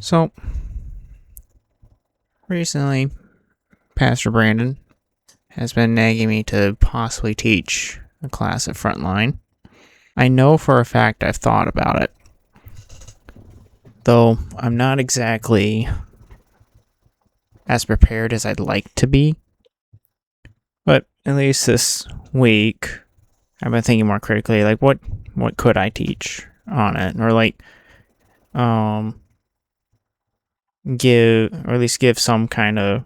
So, recently, Pastor Brandon has been nagging me to possibly teach a class at Frontline. I know for a fact I've thought about it, though I'm not exactly as prepared as I'd like to be. But at least this week, I've been thinking more critically, like what could I teach on it, or give, or at least give some kind of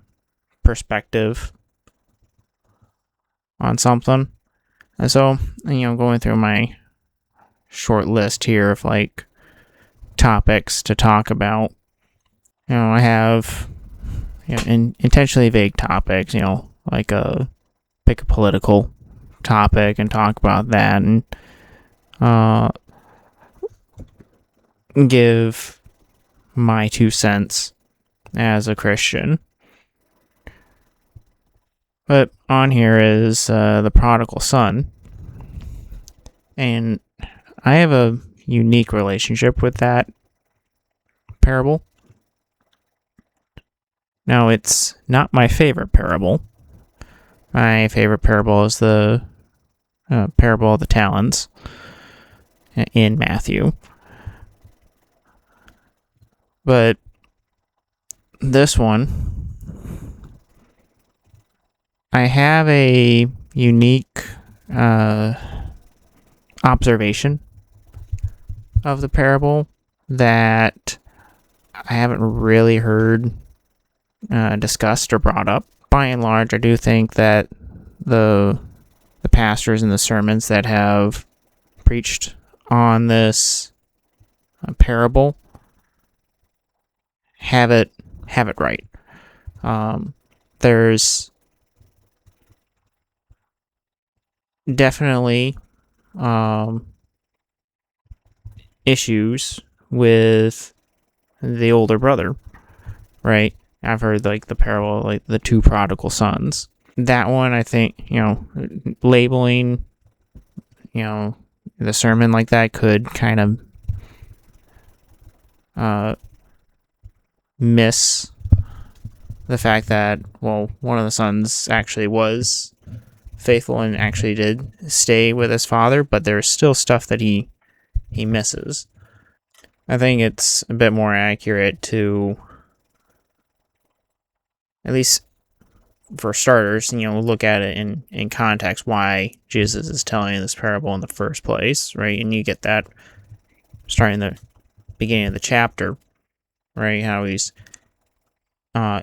perspective on something. And so, going through my short list here of topics to talk about. I have intentionally vague topics. Pick a political topic and talk about that, and give my 2 cents as a Christian. But on here is the prodigal son, and I have a unique relationship with that parable. Now, it's not my favorite parable. My favorite parable is the parable of the talents in Matthew. But this one, I have a unique observation of the parable that I haven't really heard discussed or brought up. By and large, I do think that the pastors and the sermons that have preached on this parable have it right. There's definitely issues with the older brother, right? I've heard the parable, like the two prodigal sons. That one, I think, labeling, the sermon like that could kind of miss the fact that, well, one of the sons actually was faithful and actually did stay with his father, but there's still stuff that he misses. I think it's a bit more accurate to, at least for starters, look at it in context, why Jesus is telling this parable in the first place, right? And you get that starting the beginning of the chapter, right? How he's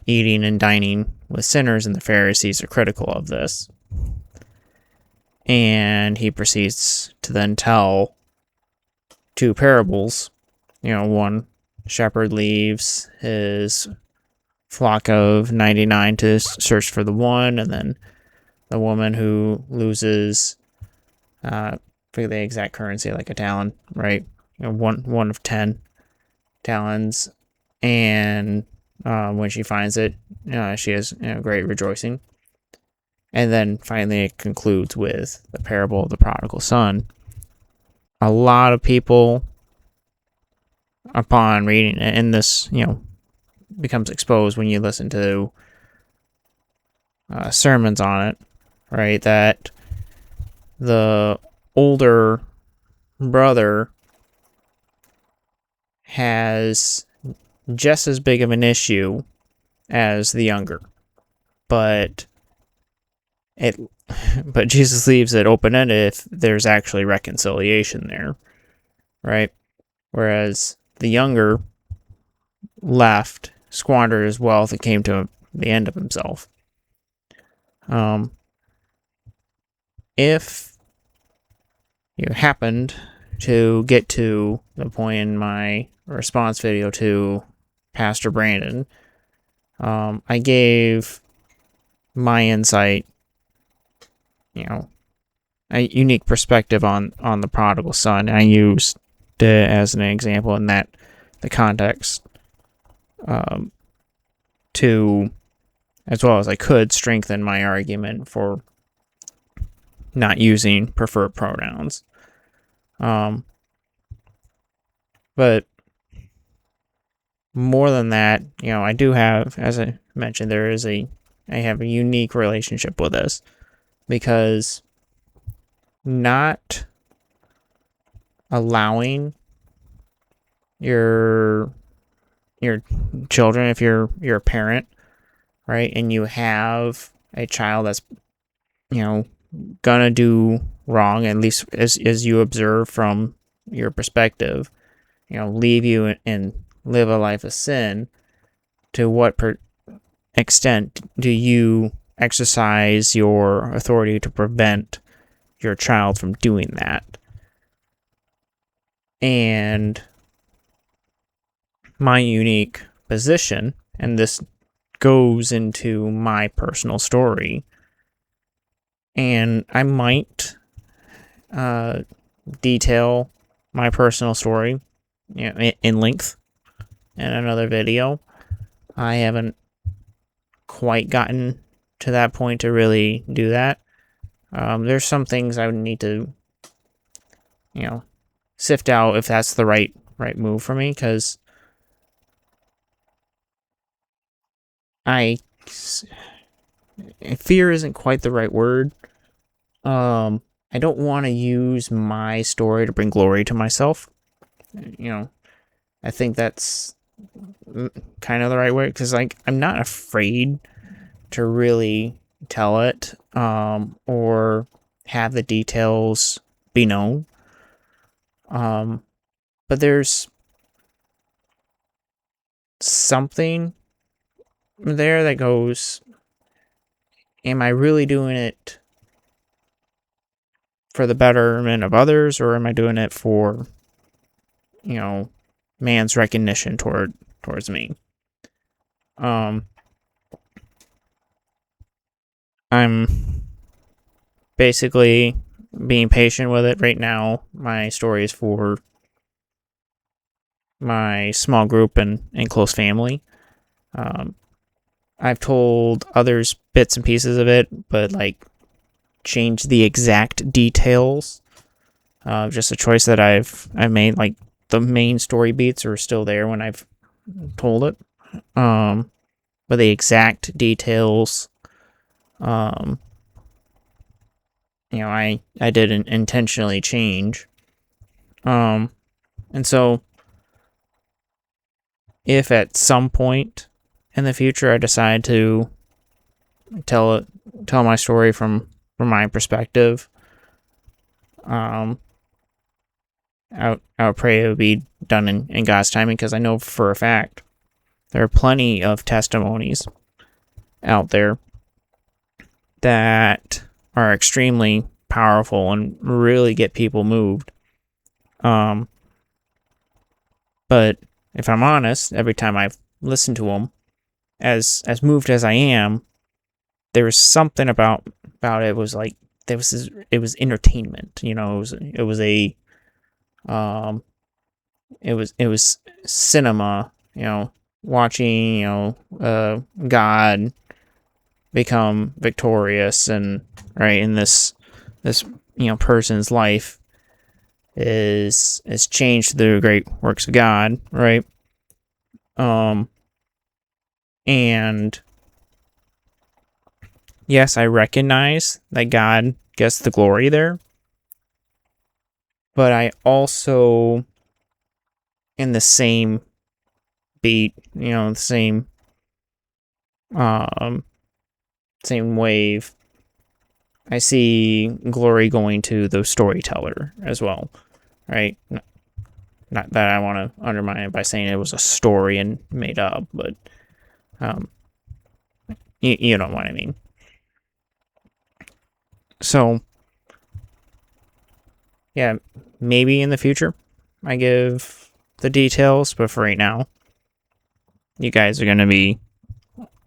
eating and dining with sinners, and the Pharisees are critical of this. And he proceeds to then tell two parables. One shepherd leaves his flock of 99 to search for the one, and then the woman who loses, forget the exact currency, like a talent, right? One of 10 talents, and when she finds it, she has great rejoicing. And then finally it concludes with the parable of the prodigal son. A lot of people, upon reading it, and this, becomes exposed when you listen to sermons on it, right, that the older brother has just as big of an issue as the younger, but Jesus leaves it open-ended if there's actually reconciliation there, right? Whereas the younger left, squandered his wealth, and came to the end of himself. If you happened to get to the point in my response video to Pastor Brandon, I gave my insight, a unique perspective on the prodigal son. I used it as an example in the context, to, as well as I could, strengthen my argument for not using preferred pronouns. But more than that, I do have, as I mentioned, I have a unique relationship with this, because not allowing your children, if you're a parent, right, and you have a child that's gonna do wrong, at least as you observe from your perspective, leave you and live a life of sin, to what extent do you exercise your authority to prevent your child from doing that? And my unique position, and this goes into my personal story, and I might detail my personal story in length in another video. I haven't quite gotten to that point to really do that. There's some things I would need to sift out if that's the right move for me, because fear isn't quite the right word. I don't want to use my story to bring glory to myself. I think that's kind of the right way, because I'm not afraid to really tell it, or have the details be known. But there's something there that goes, am I really doing it for the betterment of others, or am I doing it for, man's recognition towards me? I'm basically being patient with it right now. My story is for my small group and close family. I've told others bits and pieces of it, but change the exact details. Just a choice that I've made. The main story beats are still there when I've told it, but the exact details, I didn't intentionally change. And so if at some point in the future I decide to tell my story from my perspective, I would pray it would be done in God's timing, because I know for a fact there are plenty of testimonies out there that are extremely powerful and really get people moved. But if I'm honest, every time I've listened to them, as moved as I am, there was something about it. It was entertainment. It was cinema. Watching God become victorious, and right in this person's life is changed through the great works of God, right? And yes, I recognize that God gets the glory there, but I also, in the same beat, the same wave, I see glory going to the storyteller as well, right? Not that I want to undermine it by saying it was a story and made up, but you know what I mean. So yeah, maybe in the future I give the details, but for right now, you guys are going to be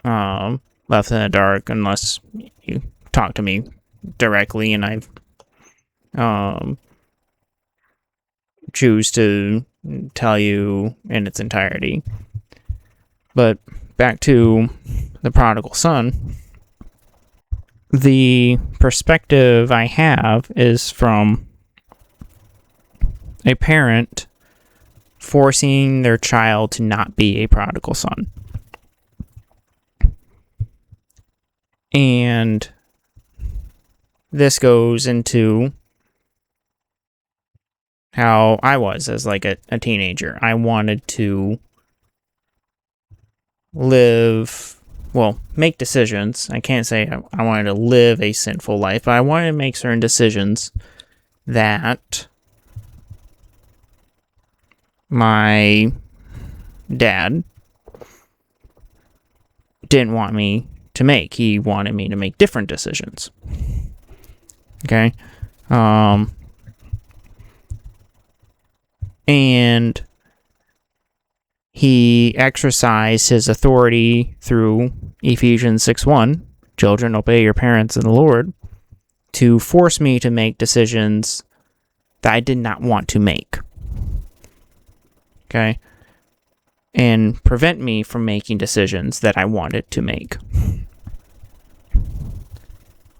left in the dark unless you talk to me directly and I choose to tell you in its entirety. But back to the prodigal son, the perspective I have is from a parent forcing their child to not be a prodigal son. And this goes into how I was as like a teenager. I wanted to make decisions. I can't say I wanted to live a sinful life, but I wanted to make certain decisions that my dad didn't want me to make. He wanted me to make different decisions. Okay? And he exercised his authority through Ephesians 6:1, children, obey your parents in the Lord, to force me to make decisions that I did not want to make. Okay? And prevent me from making decisions that I wanted to make.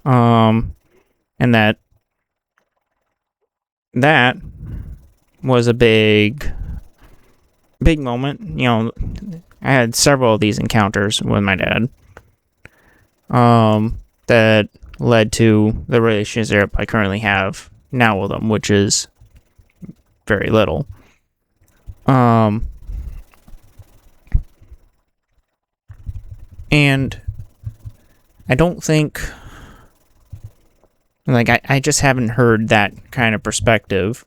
And that was a big moment. You know, I had several of these encounters with my dad that led to the relationship I currently have now with him, which is very little. And I don't think, like, I just haven't heard that kind of perspective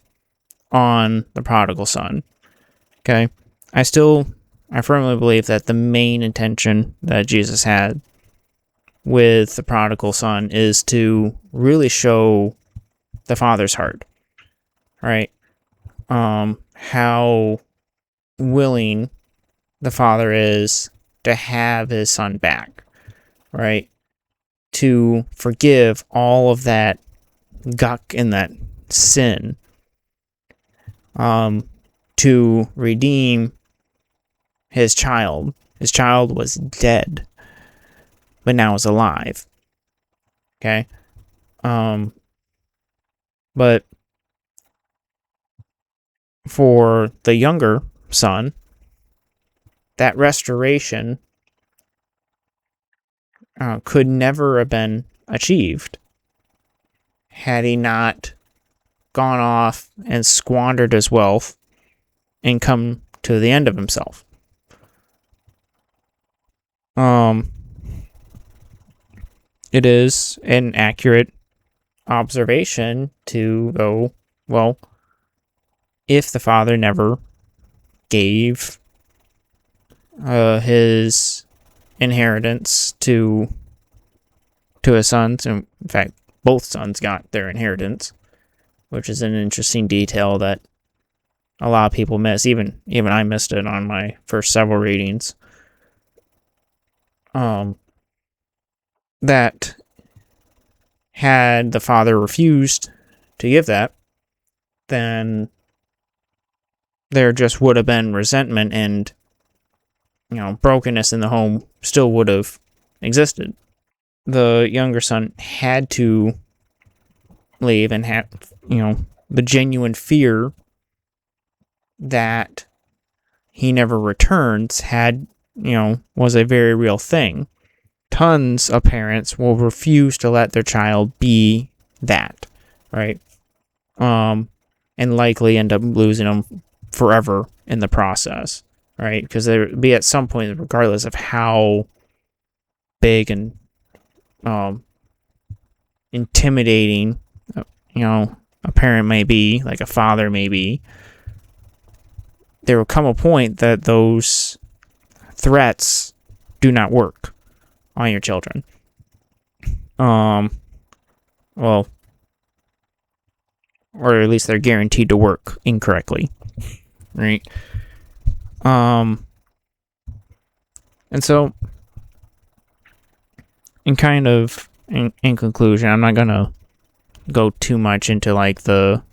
on the prodigal son. Okay? I firmly believe that the main intention that Jesus had with the prodigal son is to really show the father's heart. Right? How willing the father is to have his son back. Right? To forgive all of that guck and that sin. To redeem his child. His child was dead, but now is alive. Okay? But for the younger son, that restoration could never have been achieved had he not gone off and squandered his wealth and come to the end of himself. It is an accurate observation to go, well, if the father never gave his inheritance to his sons, and in fact, both sons got their inheritance, which is an interesting detail that a lot of people miss. Even I missed it on my first several readings. That had the father refused to give that, then there just would have been resentment and, brokenness in the home still would have existed. The younger son had to leave and had, the genuine fear that he never returns was a very real thing. Tons of parents will refuse to let their child be that, right? And likely end up losing them forever in the process, right? Because there would be at some point, regardless of how big and intimidating, a parent may be, like a father may be, there will come a point that those threats do not work on your children. Or at least they're guaranteed to work incorrectly, right? And so, in conclusion, I'm not gonna go too much into like the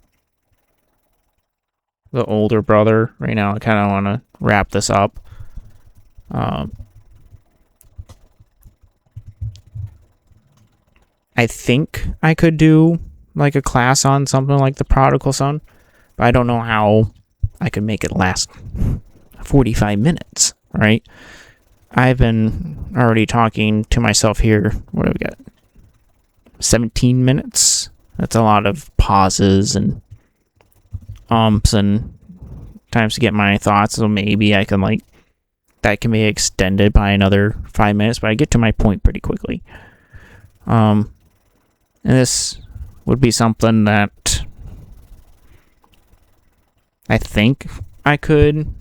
older brother right now. I kind of want to wrap this up. I think I could do like a class on something like the prodigal son, but I don't know how I could make it last 45 minutes, right? I've been already talking to myself here. What do we got? 17 minutes. That's a lot of pauses and and times to get my thoughts. So maybe I can that can be extended by another 5 minutes, but I get to my point pretty quickly. And this would be something that I think I could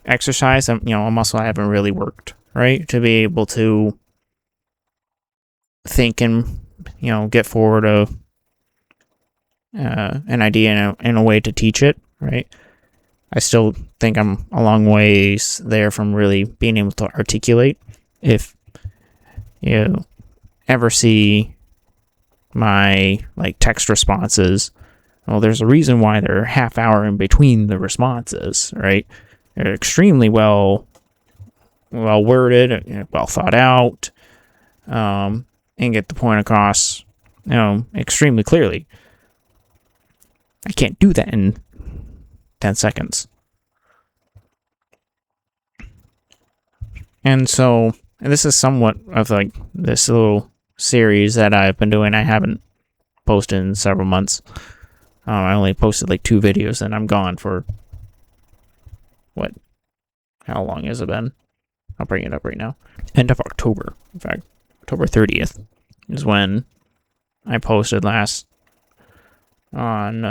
exercise. A muscle I haven't really worked, right? To be able to think and, get forward an idea in a way to teach it, right? I still think I'm a long ways there from really being able to articulate. If you ever see my text responses, well, there's a reason why they're a half hour in between the responses, right? They're extremely well worded, well thought out, and get the point across, extremely clearly. I can't do that in 10 seconds. And so, this is somewhat of this little series that I've been doing. I haven't posted in several months. I only posted 2 videos and I'm gone for how long has it been? I'll bring it up right now. End of October. In fact, October 30th is when I posted last on,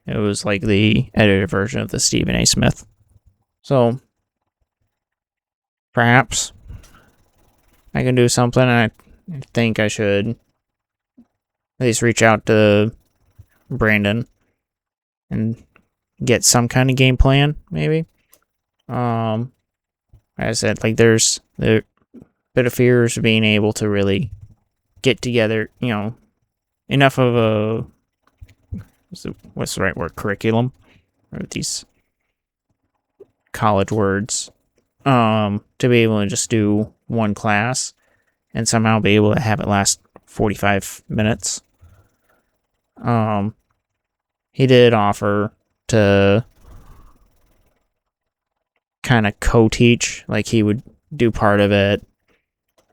it was the edited version of the Stephen A. Smith. So, perhaps I can do something. I think I should at least reach out to Brandon and get some kind of game plan, maybe. As I said, there's a bit of fears of being able to really get together, enough of a, what's the right word, curriculum, or these college words, to be able to just do one class and somehow be able to have it last 45 minutes. He did offer to kind of co-teach, he would do part of it,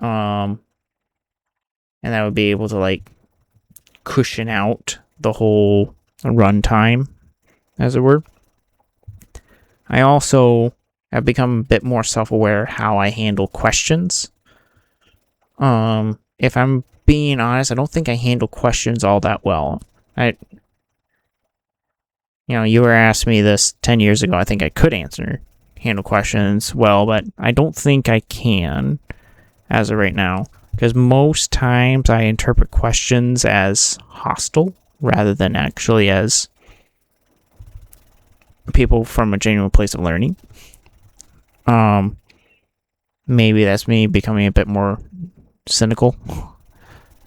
and that would be able to cushion out the whole run time, as it were. I also have become a bit more self-aware how I handle questions. If I'm being honest, I don't think I handle questions all that well. You were asked me this 10 years ago. I think I could handle questions well, but I don't think I can as of right now, because most times I interpret questions as hostile rather than actually as people from a genuine place of learning. Maybe that's me becoming a bit more cynical.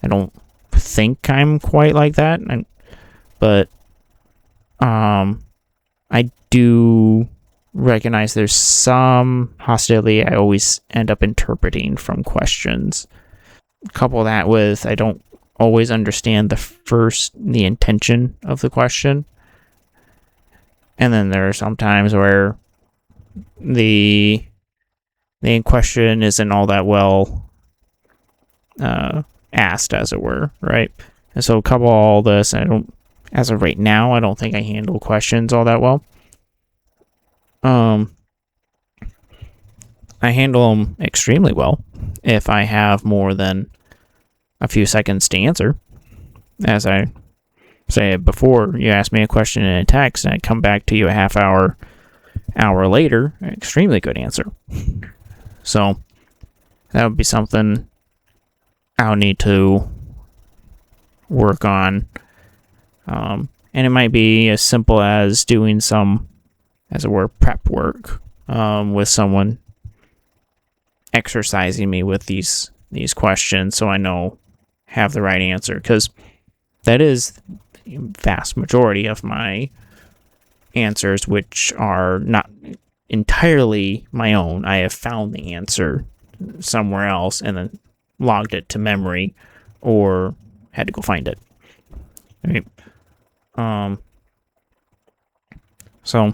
I don't think I'm quite like that, but I do recognize there's some hostility I always end up interpreting from questions. Couple that with I don't always understand the intention of the question. And then there are some times where the question isn't all that well asked, as it were, right? And so couple all this, as of right now, I don't think I handle questions all that well. I handle them extremely well if I have more than a few seconds to answer. As I say before, you ask me a question in a text, and I come back to you a half hour later, extremely good answer. So that would be something I'll need to work on. And it might be as simple as doing some, as it were, prep work with someone exercising me with these questions so I have the right answer, because that is the vast majority of my answers, which are not entirely my own. I have found the answer somewhere else and then logged it to memory or had to go find it. Right? So,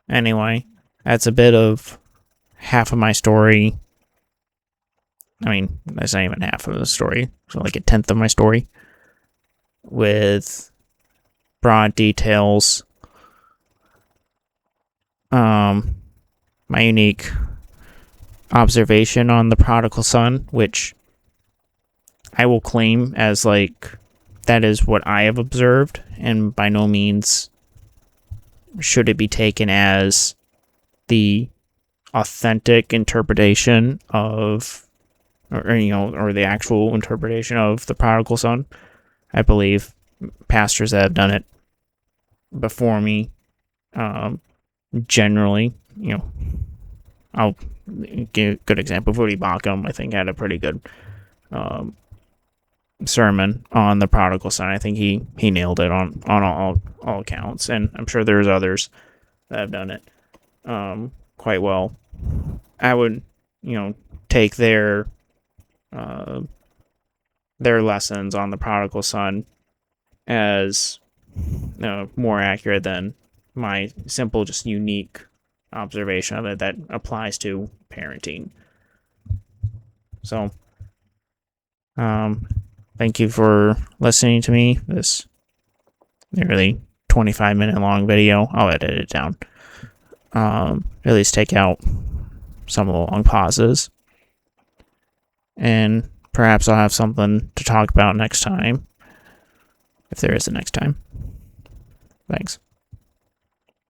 anyway, that's a bit of half of my story. I mean, that's not even half of the story. So, like a tenth of my story. With broad details. My unique observation on the prodigal son, which I will claim as like that is what I have observed, and by no means should it be taken as the authentic interpretation of, or the actual interpretation of the prodigal son. I believe pastors that have done it before me, generally, I'll give a good example. Woody Bacham, I think, had a pretty good sermon on the prodigal son. I think he nailed it on all accounts, and I'm sure there's others that have done it quite well. I would, take their lessons on the prodigal son as more accurate than my simple, just unique observation of it that applies to parenting. So, thank you for listening to me. This nearly 25-minute long video. I'll edit it down. At least take out some of the long pauses. And perhaps I'll have something to talk about next time. If there is a next time. Thanks.